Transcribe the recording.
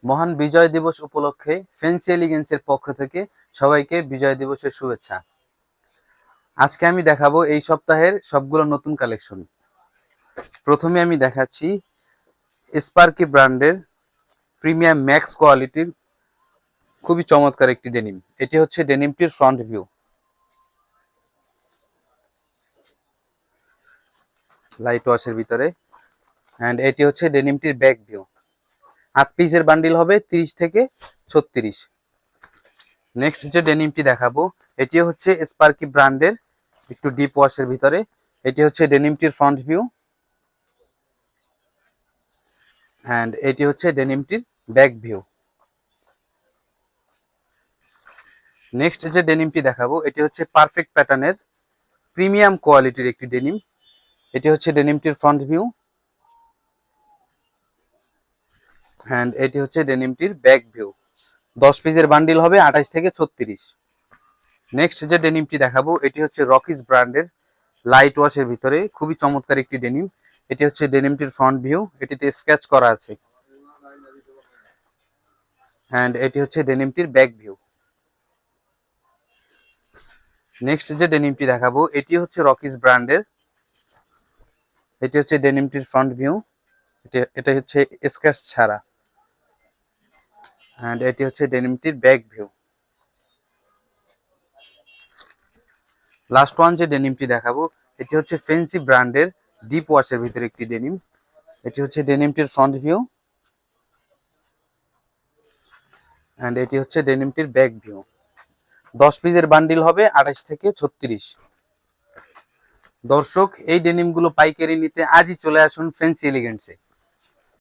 মহান বিজয় দিবস উপলক্ষে ফ্যান্সি এলিগেন্সের পক্ষ থেকে সবাইকে বিজয় দিবসের শুভেচ্ছা। আজকে আমি দেখাবো এই সপ্তাহের সবগুলো নতুন কালেকশন। প্রথমে আমি দেখাচ্ছি স্পার্কি ব্র্যান্ডের প্রিমিয়াম ম্যাক্স কোয়ালিটির খুবই চমৎকার একটি ডেনিম। এটি হচ্ছে ডেনিমটির ফ্রন্ট ভিউ, লাইট ওয়াশের ভিতরে, অ্যান্ড এটি হচ্ছে ডেনিমটির ব্যাক ভিউ। 8 পিসের বান্ডিল হবে 30 থেকে 36। নেক্সট যে ডেনিমটি দেখাবো এটি হচ্ছে স্পার্কি ব্র্যান্ডের একটু ডিপ ওয়াশের ভিতরে। এটি হচ্ছে ডেনিমটির ফ্রন্ট ভিউ, অ্যান্ড এটি হচ্ছে ডেনিমটির ব্যাক ভিউ। নেক্সট যে ডেনিমটি দেখাবো এটি হচ্ছে পারফেক্ট প্যাটার্নের প্রিমিয়াম কোয়ালিটির একটি ডেনিম। এটি হচ্ছে ডেনিমটির ফ্রন্ট ভিউ, অ্যান্ড এটি হচ্ছে ডেনিমটির ব্যাক ভিউ। 10 পিসের বান্ডিল হবে 28 থেকে 36। নেক্সট যে ডেনিমটি দেখাবো এটি হচ্ছে রকিস ব্র্যান্ডের লাইট ওয়াশের ভিতরে খুবই চমৎকার একটি ডেনিম। এটি হচ্ছে ডেনিমটির ফ্রন্ট ভিউ, এটিতে স্ক্র্যাচ করা আছে, অ্যান্ড এটি হচ্ছে ডেনিমটির ব্যাক ভিউ। নেক্সট যে ডেনিমটি দেখাবো এটি হচ্ছে রকিস ব্র্যান্ডের। এটি হচ্ছে ডেনিমটির ফ্রন্ট ভিউ, এটা হচ্ছে স্ক্র্যাচ ছাড়া, অ্যান্ড এটি হচ্ছে ডেনিমটির ব্যাক ভিউ। লাস্ট ওয়ান যে ডেনিমটি দেখাবো এটি হচ্ছে ফ্যান্সি ব্র্যান্ডের ডিপ ওয়াশের ভিতরে একটি ডেনিম। এটি হচ্ছে ডেনিমটির ফ্রন্ট ভিউ, অ্যান্ড এটি হচ্ছে ডেনিমটির ব্যাক ভিউ। 10 পিসের বান্ডিল হবে 28 থেকে 36। দর্শক, এই ডেনিমগুলো পাইকারি নিতে আজই চলে আসুন ফ্যান্সি এলিগেন্টসে।